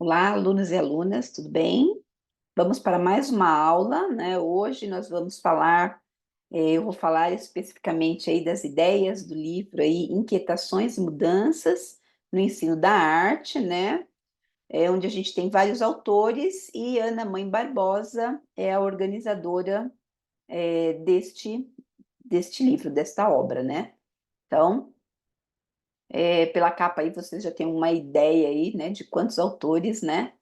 Olá, alunos e alunas, tudo bem? Vamos para mais uma aula, né? Hoje nós vamos falar, eu vou falar especificamente aí das ideias do livro aí, Inquietações e Mudanças no Ensino da Arte, né? Onde a gente tem vários autores e Ana Mãe Barbosa é a organizadora deste livro, desta obra, né? Então, pela capa aí vocês já têm uma ideia aí, né, de quantos autores, né?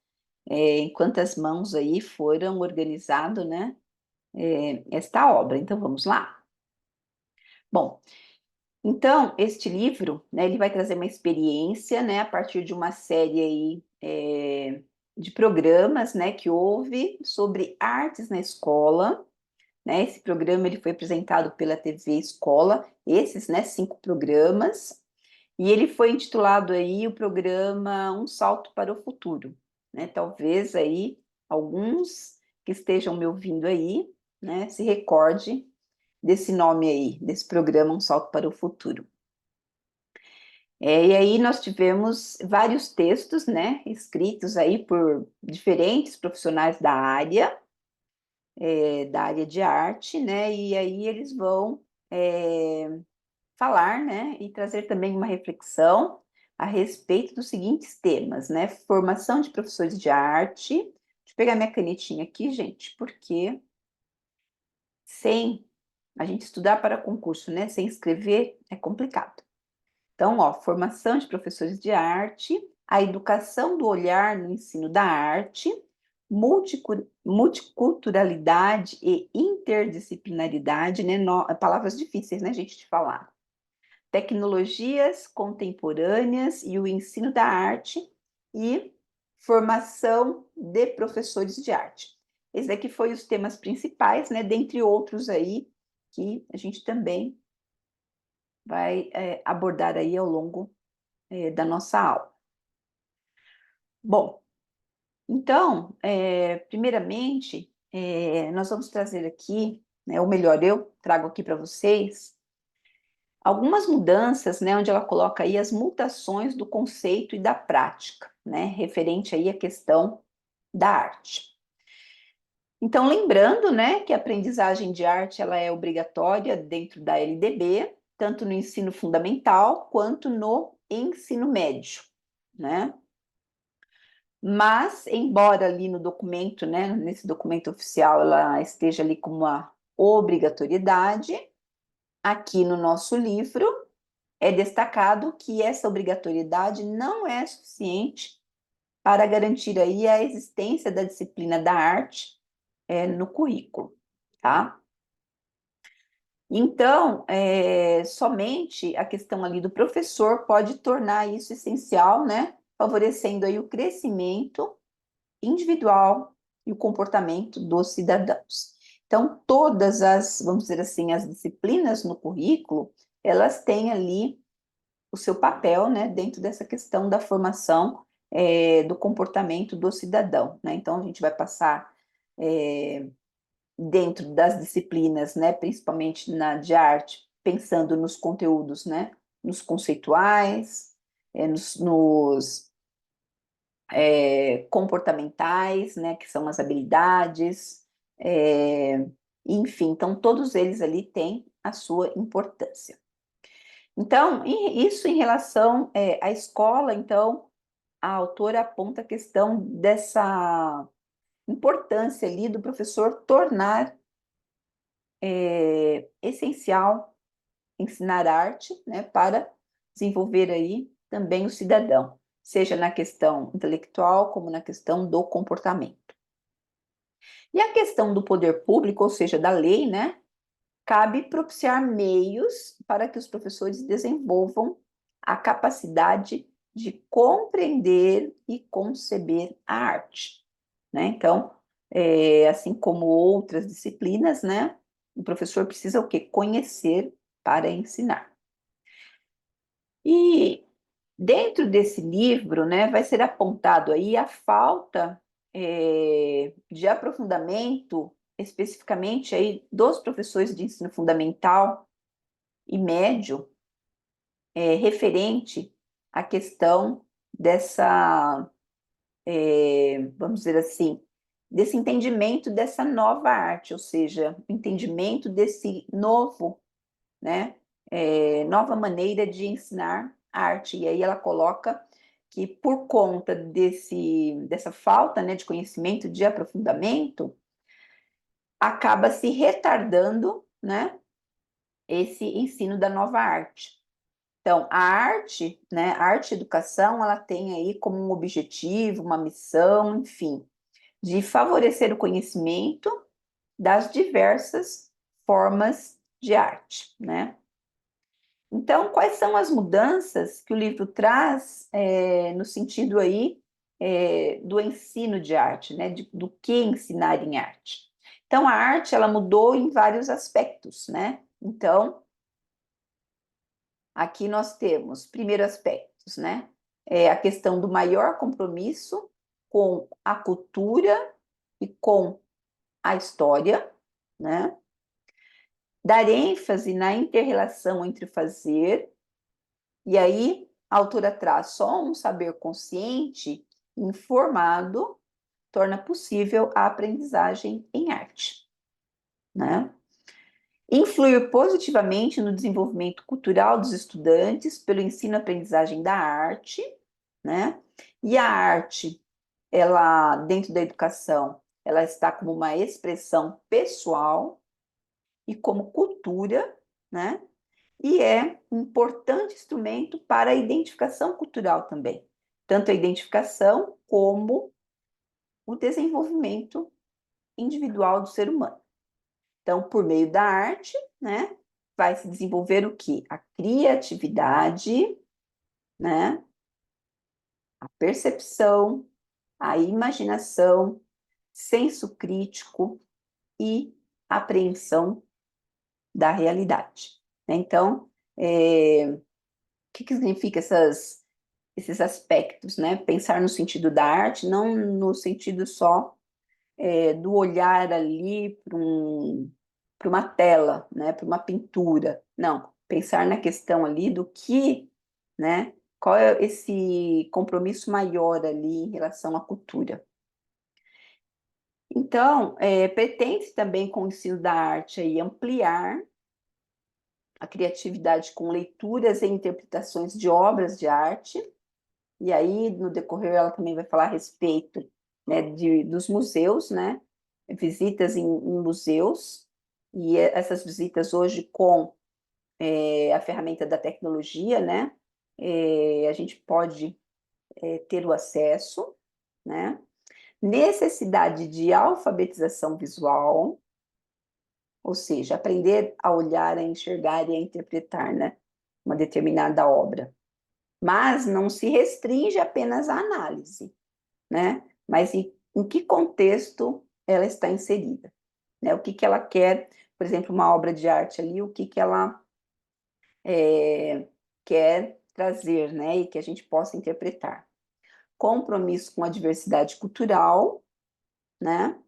Em quantas mãos aí foram organizado, né, esta obra. Então, vamos lá. Bom, então, este livro, né, ele vai trazer uma experiência, né, a partir de uma série aí, de programas, né, que houve sobre artes na escola, né, esse programa ele foi apresentado pela TV Escola, esses, né, 5 programas, e ele foi intitulado aí o programa Um Salto para o Futuro, né? Talvez aí alguns que estejam me ouvindo aí, né, se recorde desse nome aí, desse programa Um Salto para o Futuro. E aí nós tivemos vários textos, né, escritos aí por diferentes profissionais da área de arte, né, e aí eles vão falar, né, e trazer também uma reflexão a respeito dos seguintes temas, né? Formação de professores de arte. Deixa eu pegar minha canetinha aqui, gente, porque sem a gente estudar para concurso, né, sem escrever é complicado. Então, ó, formação de professores de arte, a educação do olhar no ensino da arte, multiculturalidade e interdisciplinaridade, né? Palavras difíceis, né, gente, de falar. Tecnologias contemporâneas e o ensino da arte e formação de professores de arte. Esse daqui foi os temas principais, né? Dentre outros aí que a gente também vai abordar aí ao longo da nossa aula. Bom, então, primeiramente, nós vamos trazer aqui, né, ou melhor, eu trago aqui para vocês algumas mudanças, né, onde ela coloca aí as mutações do conceito e da prática, né, referente aí à questão da arte. Então, lembrando, né, que a aprendizagem de arte ela é obrigatória dentro da LDB, tanto no ensino fundamental quanto no ensino médio, né? Mas, embora ali no documento, né, nesse documento oficial, ela esteja ali como uma obrigatoriedade, aqui no nosso livro é destacado que essa obrigatoriedade não é suficiente para garantir aí a existência da disciplina da arte no currículo, tá? Então, somente a questão ali do professor pode tornar isso essencial, né? Favorecendo aí o crescimento individual e o comportamento dos cidadãos. Então, todas as, vamos dizer assim, as disciplinas no currículo, elas têm ali o seu papel, né, dentro dessa questão da formação do comportamento do cidadão, né? Então, a gente vai passar dentro das disciplinas, né, principalmente na de arte, pensando nos conteúdos, né, nos conceituais, nos comportamentais, né, que são as habilidades, enfim, então todos eles ali têm a sua importância. Então, isso em relação à escola, então, a autora aponta a questão dessa importância ali do professor tornar essencial ensinar arte, né, para desenvolver aí também o cidadão, seja na questão intelectual como na questão do comportamento. E a questão do poder público, ou seja, da lei, né, cabe propiciar meios para que os professores desenvolvam a capacidade de compreender e conceber a arte, né? Então, assim como outras disciplinas, né, o professor precisa o quê? Conhecer para ensinar. E dentro desse livro, né, vai ser apontado aí a falta de aprofundamento, especificamente aí dos professores de ensino fundamental e médio, referente à questão dessa vamos dizer assim, desse entendimento dessa nova arte, ou seja, o entendimento desse novo, né, nova maneira de ensinar arte. E aí ela coloca que por conta dessa falta, né, de conhecimento, de aprofundamento, acaba se retardando, né, esse ensino da nova arte. Então, a arte, né, a arte e educação, ela tem aí como um objetivo, uma missão, enfim, de favorecer o conhecimento das diversas formas de arte, né? Então, quais são as mudanças que o livro traz no sentido aí do ensino de arte, né? Do que ensinar em arte? Então, a arte, ela mudou em vários aspectos, né? Então, aqui nós temos, primeiro aspectos, né? A questão do maior compromisso com a cultura e com a história, né? Dar ênfase na inter-relação entre o fazer, e aí a autora traz só um saber consciente, informado, torna possível a aprendizagem em arte, né? Influir positivamente no desenvolvimento cultural dos estudantes pelo ensino-aprendizagem da arte, né? E a arte, ela, dentro da educação, ela está como uma expressão pessoal e como cultura, né? E é um importante instrumento para a identificação cultural também, tanto a identificação como o desenvolvimento individual do ser humano. Então, por meio da arte, né, vai se desenvolver o quê? A criatividade, né, a percepção, a imaginação, senso crítico e apreensão da realidade. Então, o que significa esses aspectos, né? Pensar no sentido da arte, não no sentido só do olhar ali para uma tela, né? Para uma pintura. Não, pensar na questão ali do que, né? Qual é esse compromisso maior ali em relação à cultura? Então, pretende também com o ensino da arte aí ampliar a criatividade com leituras e interpretações de obras de arte. E aí, no decorrer, ela também vai falar a respeito, né, dos museus, né? Visitas em museus. E essas visitas hoje com a ferramenta da tecnologia, né? A gente pode ter o acesso, né? Necessidade de alfabetização visual, ou seja, aprender a olhar, a enxergar e a interpretar, né? Uma determinada obra. Mas não se restringe apenas à análise, né? Mas em que contexto ela está inserida, né? O que que ela quer, por exemplo, uma obra de arte ali, o que que ela quer trazer, né? E que a gente possa interpretar. Compromisso com a diversidade cultural, né?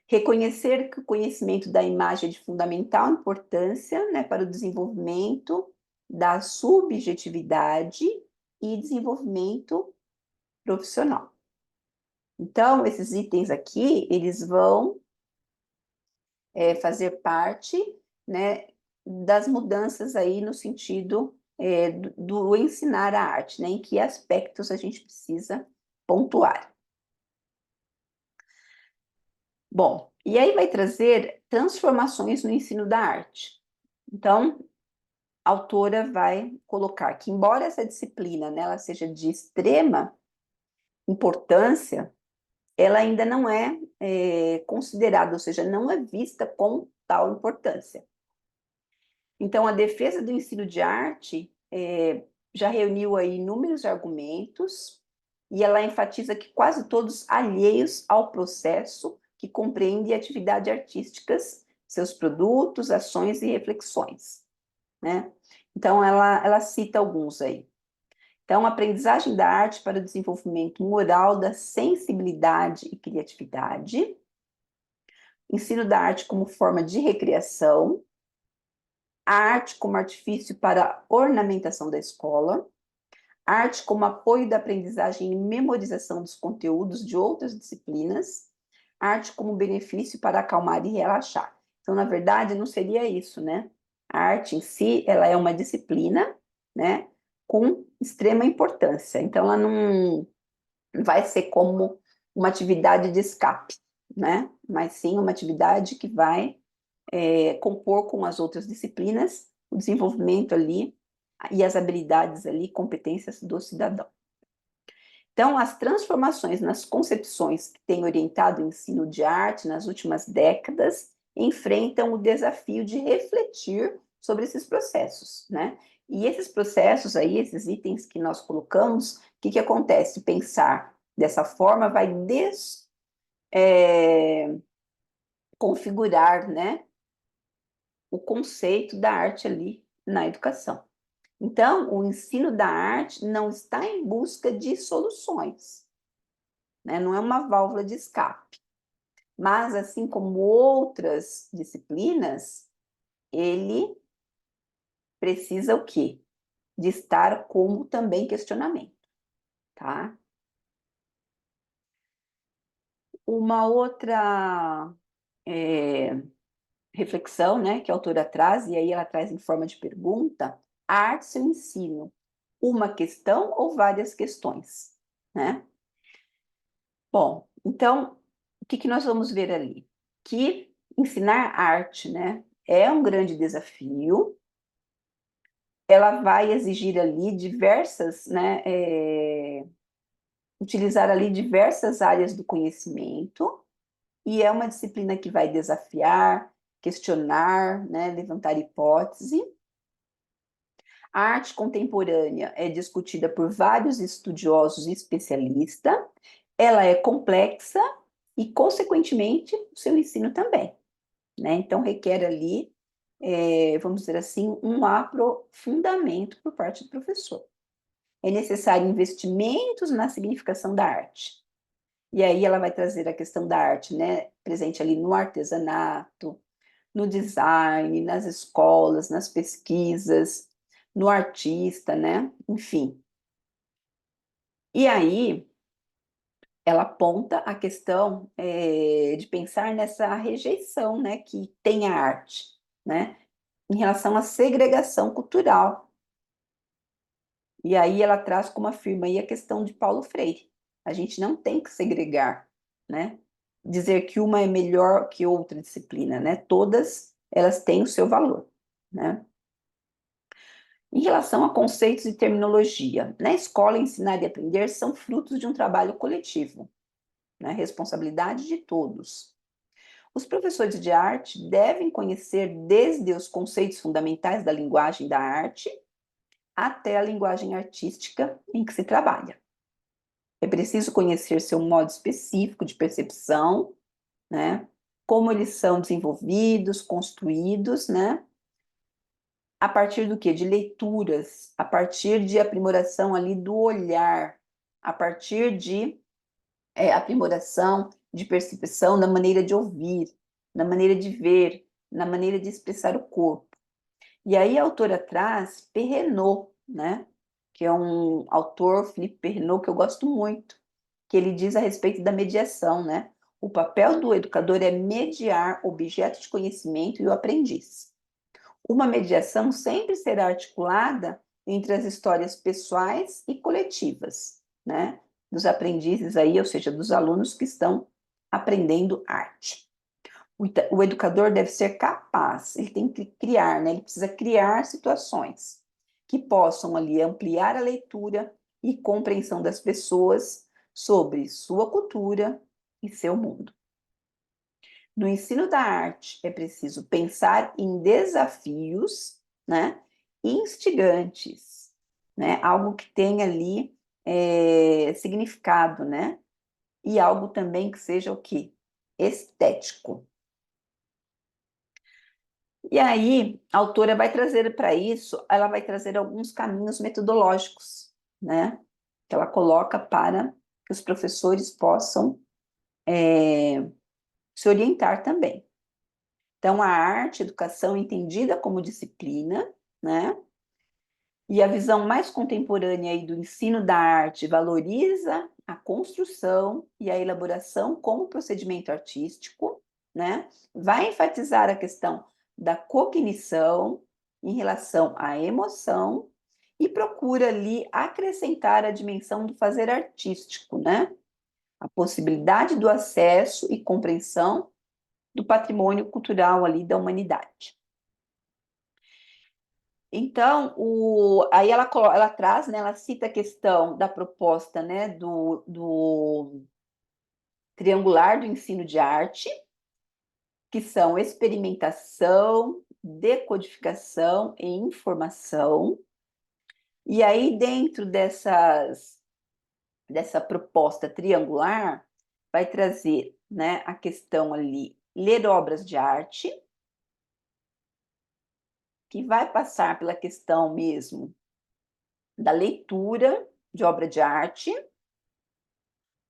Reconhecer que o conhecimento da imagem é de fundamental importância, né, para o desenvolvimento da subjetividade e desenvolvimento profissional. Então, esses itens aqui, eles vão fazer parte, né, das mudanças aí no sentido do ensinar a arte, né, em que aspectos a gente precisa pontuar. Bom, e aí vai trazer transformações no ensino da arte. Então, a autora vai colocar que, embora essa disciplina, né, ela seja de extrema importância, ela ainda não é considerada, ou seja, não é vista com tal importância. Então, a defesa do ensino de arte já reuniu aí inúmeros argumentos e ela enfatiza que quase todos alheios ao processo que compreende atividades artísticas, seus produtos, ações e reflexões, né? Então, ela cita alguns aí. Então, a aprendizagem da arte para o desenvolvimento moral da sensibilidade e criatividade, ensino da arte como forma de recreação, a arte como artifício para a ornamentação da escola, arte como apoio da aprendizagem e memorização dos conteúdos de outras disciplinas, arte como benefício para acalmar e relaxar. Então, na verdade, não seria isso, né? A arte em si, ela é uma disciplina, né, com extrema importância. Então, ela não vai ser como uma atividade de escape, né? Mas sim uma atividade que vai compor com as outras disciplinas o desenvolvimento ali e as habilidades ali, competências do cidadão. Então, as transformações nas concepções que têm orientado o ensino de arte nas últimas décadas enfrentam o desafio de refletir sobre esses processos, né? E esses processos aí, esses itens que nós colocamos, o que acontece? Pensar dessa forma vai configurar, né, o conceito da arte ali na educação. Então, o ensino da arte não está em busca de soluções, né? Não é uma válvula de escape. Mas, assim como outras disciplinas, ele precisa o quê? De estar como também questionamento, tá? Uma outra é, reflexão, né, que a autora traz, e aí ela traz em forma de pergunta, a arte e seu ensino, uma questão ou várias questões, né? Bom, então, o que nós vamos ver ali? Que ensinar arte, né, é um grande desafio, ela vai exigir ali diversas, né, utilizar ali diversas áreas do conhecimento, e é uma disciplina que vai desafiar, questionar, né, levantar hipótese. A arte contemporânea é discutida por vários estudiosos e especialistas, ela é complexa e, consequentemente, o seu ensino também, né? Então, requer ali, vamos dizer assim, um aprofundamento por parte do professor. É necessário investimentos na significação da arte. E aí ela vai trazer a questão da arte, né, presente ali no artesanato, no design, nas escolas, nas pesquisas, no artista, né? Enfim. E aí ela aponta a questão de pensar nessa rejeição, né, que tem a arte, né, em relação à segregação cultural. E aí ela traz, como afirma aí, a questão de Paulo Freire. A gente não tem que segregar, né? Dizer que uma é melhor que outra disciplina, né? Todas elas têm o seu valor, né? Em relação a conceitos e terminologia, na escola, ensinar e aprender são frutos de um trabalho coletivo, né? Responsabilidade de todos. Os professores de arte devem conhecer desde os conceitos fundamentais da linguagem da arte até a linguagem artística em que se trabalha. É preciso conhecer seu modo específico de percepção, né? Como eles são desenvolvidos, construídos, né? A partir do quê? De leituras, a partir de aprimoração ali do olhar, a partir de aprimoração de percepção na maneira de ouvir, na maneira de ver, na maneira de expressar o corpo. E aí a autora traz Perrenot, né? Que é um autor, Philippe Perrenot, que eu gosto muito, que ele diz a respeito da mediação, né? O papel do educador é mediar objeto de conhecimento e o aprendiz. Uma mediação sempre será articulada entre as histórias pessoais e coletivas, né? Dos aprendizes aí, ou seja, dos alunos que estão aprendendo arte. O educador deve ser capaz, ele tem que criar, né? Ele precisa criar situações que possam ali ampliar a leitura e compreensão das pessoas sobre sua cultura e seu mundo. No ensino da arte, é preciso pensar em desafios, né, instigantes, né, algo que tenha ali significado, né, e algo também que seja o quê? Estético. E aí, a autora vai trazer para isso, ela vai trazer alguns caminhos metodológicos, né, que ela coloca para que os professores possam se orientar também. Então, a arte, a educação entendida como disciplina, né? E a visão mais contemporânea aí do ensino da arte valoriza a construção e a elaboração como procedimento artístico, né? Vai enfatizar a questão da cognição em relação à emoção e procura ali acrescentar a dimensão do fazer artístico, né? A possibilidade do acesso e compreensão do patrimônio cultural ali da humanidade. Então, aí ela traz, né, ela cita a questão da proposta, né, do triangular do ensino de arte, que são experimentação, decodificação e informação. E aí, dentro dessa proposta triangular, vai trazer, né, a questão ali, ler obras de arte, que vai passar pela questão mesmo da leitura de obra de arte,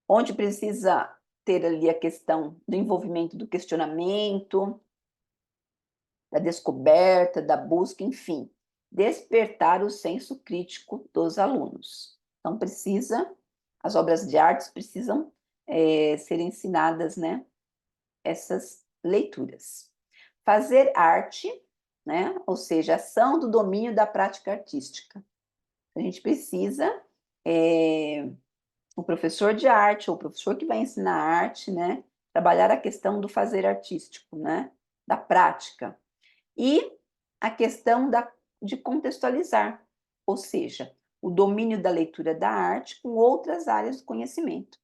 onde precisa ter ali a questão do envolvimento do questionamento, da descoberta, da busca, enfim, despertar o senso crítico dos alunos. Então, as obras de arte precisam ser ensinadas, né, essas leituras. Fazer arte, né, ou seja, ação do domínio da prática artística. A gente precisa o professor de arte, ou o professor que vai ensinar arte, né, trabalhar a questão do fazer artístico, né, da prática. E a questão de contextualizar, ou seja, o domínio da leitura da arte com outras áreas do conhecimento,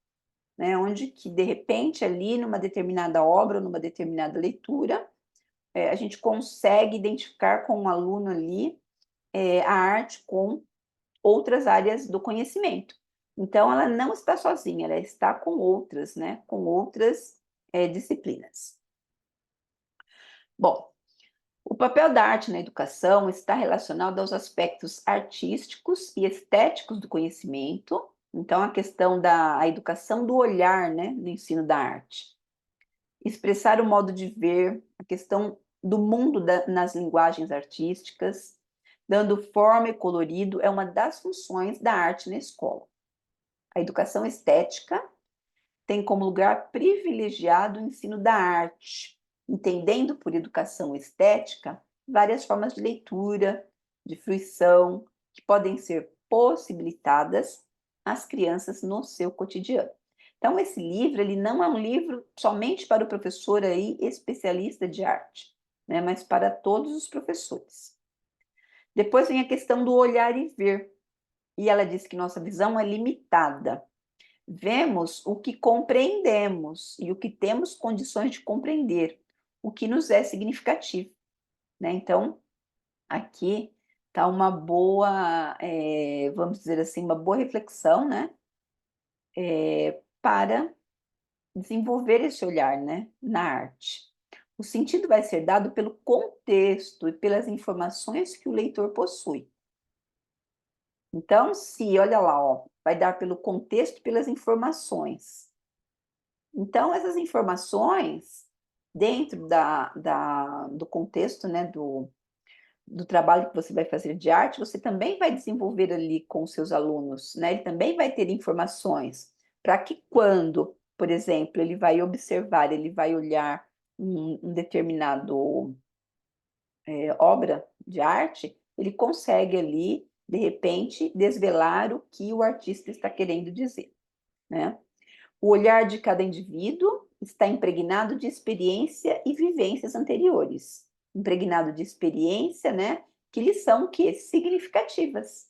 né, onde que, de repente, ali, numa determinada obra, numa determinada leitura, a gente consegue identificar com um aluno ali a arte com outras áreas do conhecimento. Então, ela não está sozinha, ela está com outras, né? Com outras disciplinas. Bom, o papel da arte na educação está relacionado aos aspectos artísticos e estéticos do conhecimento. Então, a questão da educação do olhar, né, no ensino da arte. Expressar o modo de ver, a questão do mundo nas linguagens artísticas, dando forma e colorido, é uma das funções da arte na escola. A educação estética tem como lugar privilegiado o ensino da arte, entendendo por educação estética várias formas de leitura, de fruição, que podem ser possibilitadas às crianças no seu cotidiano. Então, esse livro, ele não é um livro somente para o professor aí especialista de arte, né, mas para todos os professores. Depois vem a questão do olhar e ver. E ela diz que nossa visão é limitada. Vemos o que compreendemos e o que temos condições de compreender, o que nos é significativo, né? Então, aqui está uma boa, vamos dizer assim, uma boa reflexão, né? Para desenvolver esse olhar, né? Na arte. O sentido vai ser dado pelo contexto e pelas informações que o leitor possui. Então, se, olha lá, ó, vai dar pelo contexto e pelas informações. Então, essas informações, dentro do contexto, né, do trabalho que você vai fazer de arte, você também vai desenvolver ali com os seus alunos, né? Ele também vai ter informações para que quando, por exemplo, ele vai observar, ele vai olhar um determinado obra de arte, ele consegue ali, de repente, desvelar o que o artista está querendo dizer, né? O olhar de cada indivíduo está impregnado de experiência e vivências anteriores. Impregnado de experiência, né? Que lhes são o quê? Significativas.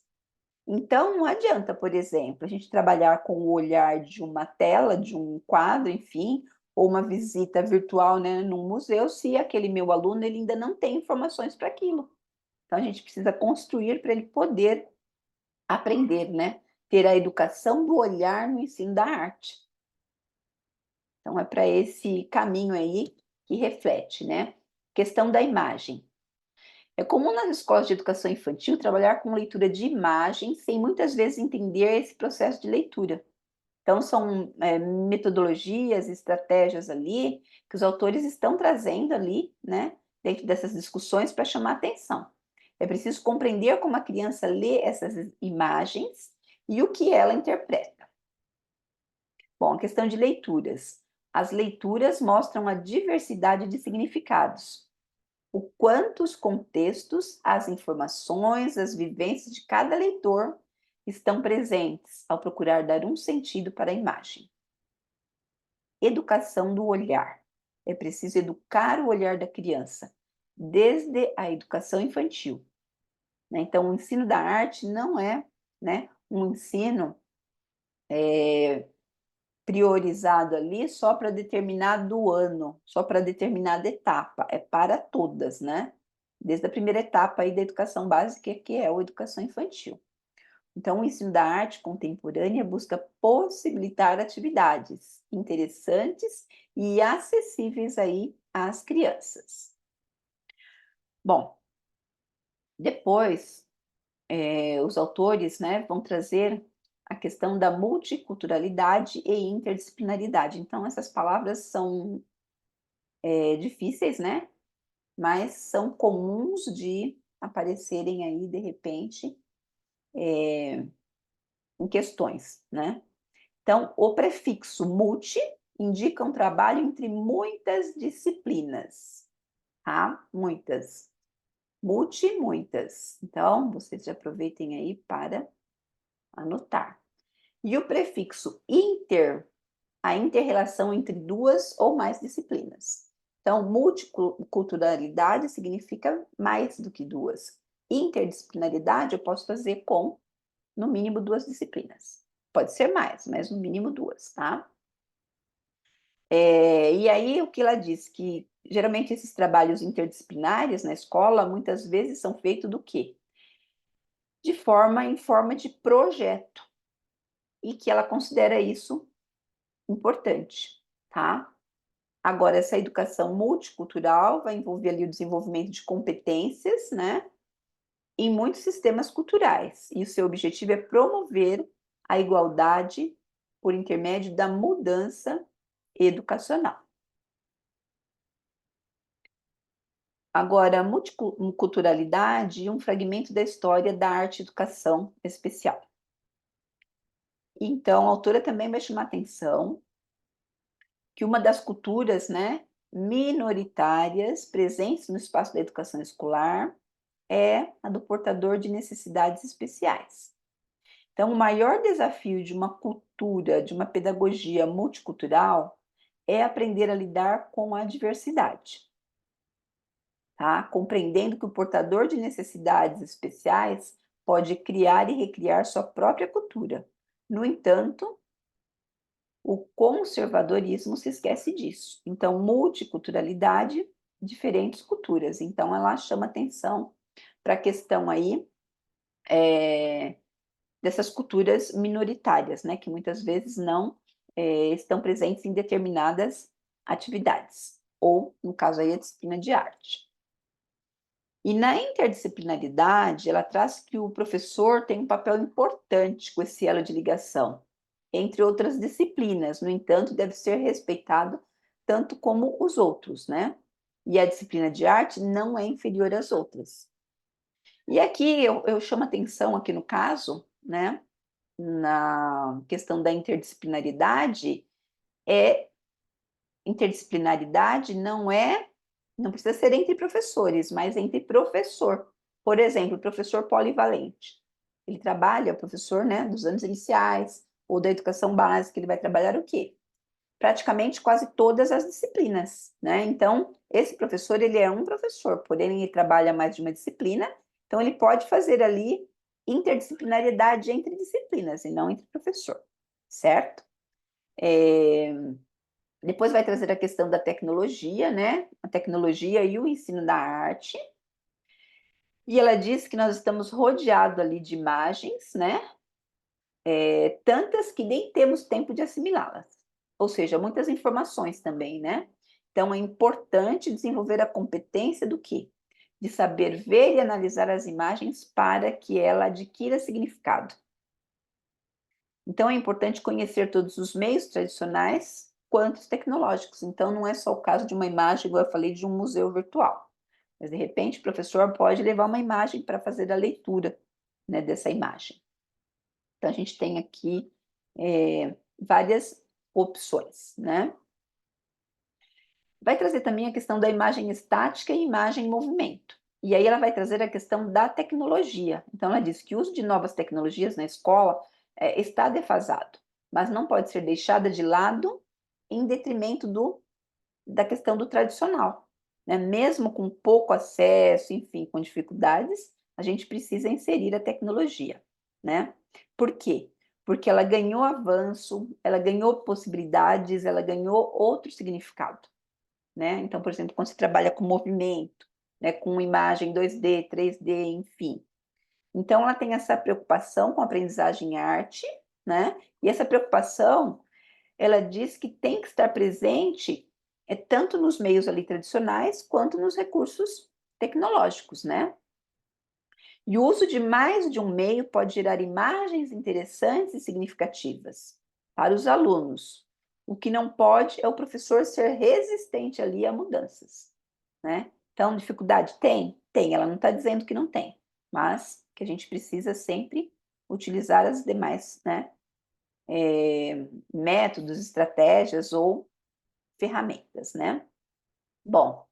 Então, não adianta, por exemplo, a gente trabalhar com o olhar de uma tela, de um quadro, enfim, ou uma visita virtual, né, num museu, se aquele meu aluno ele ainda não tem informações para aquilo. Então, a gente precisa construir para ele poder aprender, né? Ter a educação do olhar no ensino da arte. Então, é para esse caminho aí que reflete, né? Questão da imagem. É comum nas escolas de educação infantil trabalhar com leitura de imagem sem muitas vezes entender esse processo de leitura. Então, são metodologias, estratégias ali que os autores estão trazendo ali, né? Dentro dessas discussões para chamar atenção. É preciso compreender como a criança lê essas imagens e o que ela interpreta. Bom, a questão de leituras. As leituras mostram a diversidade de significados, o quanto os contextos, as informações, as vivências de cada leitor estão presentes ao procurar dar um sentido para a imagem. Educação do olhar. É preciso educar o olhar da criança, desde a educação infantil, né? Então, o ensino da arte não é, né, um ensino priorizado ali só para determinado ano, só para determinada etapa, é para todas, né? Desde a primeira etapa aí da educação básica, que é a educação infantil. Então, o ensino da arte contemporânea busca possibilitar atividades interessantes e acessíveis aí às crianças. Bom, depois, os autores, né, vão trazer a questão da multiculturalidade e interdisciplinaridade. Então, essas palavras são difíceis, né? Mas são comuns de aparecerem aí, de repente, em questões, né? Então, o prefixo multi indica um trabalho entre muitas disciplinas, tá? Muitas. Multi, muitas. Então, vocês já aproveitem aí para anotar. E o prefixo inter, a interrelação entre duas ou mais disciplinas. Então, multiculturalidade significa mais do que duas. Interdisciplinaridade eu posso fazer com, no mínimo, duas disciplinas. Pode ser mais, mas no mínimo duas, tá? E aí, o que ela diz? Que geralmente esses trabalhos interdisciplinares na escola, muitas vezes são feitos do quê? Em forma de projeto. E que ela considera isso importante, tá? Agora, essa educação multicultural vai envolver ali o desenvolvimento de competências, né, em muitos sistemas culturais. E o seu objetivo é promover a igualdade por intermédio da mudança educacional. Agora, multiculturalidade e um fragmento da história da arte e educação especial. Então, a autora também vai chamar atenção que uma das culturas, né, minoritárias presentes no espaço da educação escolar é a do portador de necessidades especiais. Então, o maior desafio de uma cultura, de uma pedagogia multicultural, é aprender a lidar com a diversidade, tá? Compreendendo que o portador de necessidades especiais pode criar e recriar sua própria cultura. No entanto, o conservadorismo se esquece disso. Então, multiculturalidade, diferentes culturas. Então, ela chama atenção para a questão aí dessas culturas minoritárias, né, que muitas vezes não estão presentes em determinadas atividades, ou, no caso aí, a disciplina de arte. E na interdisciplinaridade, ela traz que o professor tem um papel importante com esse elo de ligação, entre outras disciplinas, no entanto, deve ser respeitado tanto como os outros, né? E a disciplina de arte não é inferior às outras. E aqui eu chamo atenção, aqui no caso, né, na questão da interdisciplinaridade, interdisciplinaridade não precisa ser entre professores, mas entre professor. Por exemplo, professor polivalente. Ele trabalha, o professor, né, dos anos iniciais ou da educação básica, ele vai trabalhar o quê? Praticamente quase todas as disciplinas, né? Então, esse professor, ele é um professor, porém ele trabalha mais de uma disciplina, então ele pode fazer ali interdisciplinariedade entre disciplinas e não entre professor, certo? Depois vai trazer a questão da tecnologia, né? A tecnologia e o ensino da arte. E ela diz que nós estamos rodeados ali de imagens, né? Tantas que nem temos tempo de assimilá-las. Ou seja, muitas informações também, né? Então, é importante desenvolver a competência do quê? De saber ver e analisar as imagens para que ela adquira significado. Então, é importante conhecer todos os meios tradicionais quanto os tecnológicos. Então, não é só o caso de uma imagem, igual eu falei, de um museu virtual. Mas, de repente, o professor pode levar uma imagem para fazer a leitura, né, dessa imagem. Então, a gente tem aqui várias opções, né? Vai trazer também a questão da imagem estática e imagem em movimento. E aí ela vai trazer a questão da tecnologia. Então, ela diz que o uso de novas tecnologias na escola está defasado, mas não pode ser deixada de lado em detrimento da questão do tradicional, né? Mesmo com pouco acesso, enfim, com dificuldades, a gente precisa inserir a tecnologia, né? Por quê? Porque ela ganhou avanço, ela ganhou possibilidades, ela ganhou outro significado, né? Então, por exemplo, quando você trabalha com movimento, né, com imagem 2D, 3D, enfim. Então, ela tem essa preocupação com a aprendizagem em arte, né? E essa preocupação, ela diz que tem que estar presente tanto nos meios ali tradicionais quanto nos recursos tecnológicos, né? E o uso de mais de um meio pode gerar imagens interessantes e significativas para os alunos. O que não pode é o professor ser resistente ali a mudanças, né? Então, dificuldade tem? Tem, ela não está dizendo que não tem, mas que a gente precisa sempre utilizar as demais, né? Métodos, estratégias ou ferramentas, né? Bom,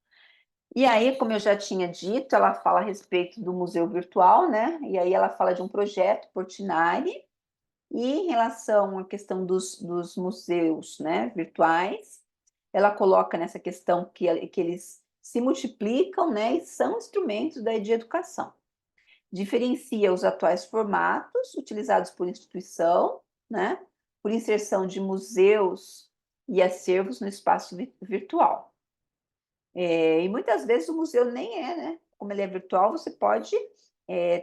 e aí, como eu já tinha dito, ela fala a respeito do museu virtual, né? E aí ela fala de um projeto Portinari, e em relação à questão dos museus, né, virtuais, ela coloca nessa questão que eles se multiplicam, né, e são instrumentos de educação. Diferencia os atuais formatos utilizados por instituição, né, por inserção de museus e acervos no espaço virtual. E muitas vezes o museu nem né? Como ele é virtual, você pode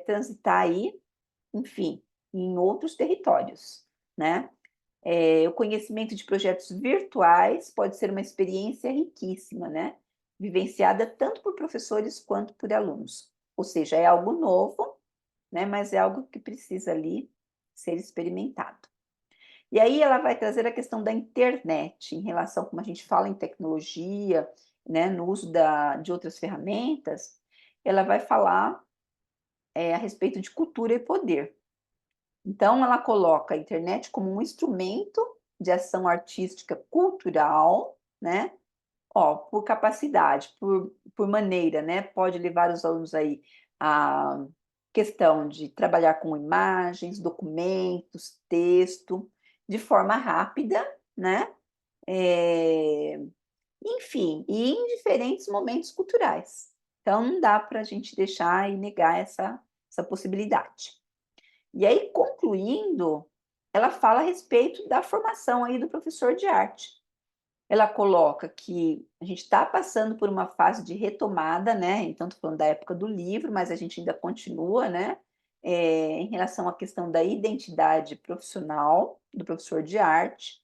transitar aí, enfim, em outros territórios, né? O conhecimento de projetos virtuais pode ser uma experiência riquíssima, né? Vivenciada tanto por professores quanto por alunos. Ou seja, é algo novo, né? Mas é algo que precisa ali ser experimentado. E aí ela vai trazer a questão da internet, em relação, como a gente fala em tecnologia, né, no uso de outras ferramentas, ela vai falar a respeito de cultura e poder. Então, ela coloca a internet como um instrumento de ação artística cultural, né? Ó, por capacidade, por maneira, né? Pode levar os alunos aí a questão de trabalhar com imagens, documentos, texto, de forma rápida, né? É, enfim, e em diferentes momentos culturais. Então, não dá para a gente deixar e negar essa possibilidade. E aí, concluindo, ela fala a respeito da formação aí do professor de arte. Ela coloca que a gente está passando por uma fase de retomada, né? Então, estou falando da época do livro, mas a gente ainda continua, né? Em relação à questão da identidade profissional do professor de arte,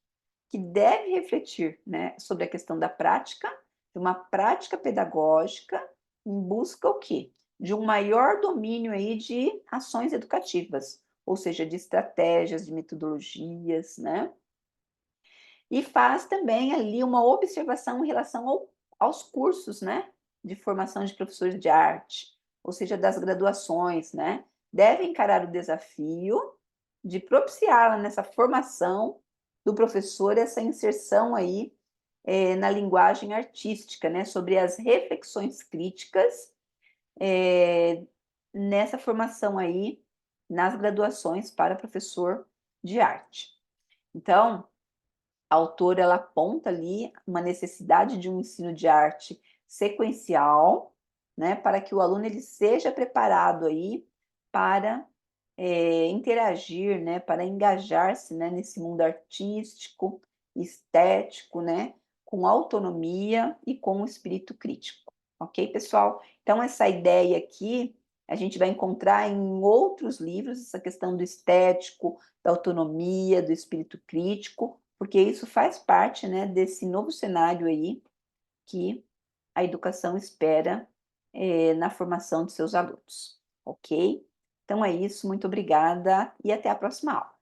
que deve refletir, né, sobre a questão da prática, de uma prática pedagógica em busca o quê? De um maior domínio aí de ações educativas, ou seja, de estratégias, de metodologias, né? E faz também ali uma observação em relação aos cursos, né, de formação de professores de arte, ou seja, das graduações, né? Devem encarar o desafio de propiciar nessa formação do professor essa inserção aí na linguagem artística, né, sobre as reflexões críticas nessa formação aí nas graduações para professor de arte. Então, a autora ela aponta ali uma necessidade de um ensino de arte sequencial, né, para que o aluno ele seja preparado aí para interagir, né, para engajar-se, né, nesse mundo artístico, estético, né, com autonomia e com o espírito crítico. Ok, pessoal? Então, essa ideia aqui a gente vai encontrar em outros livros, essa questão do estético, da autonomia, do espírito crítico, porque isso faz parte, né, desse novo cenário aí que a educação espera na formação de seus alunos, ok? Então é isso, muito obrigada e até a próxima aula.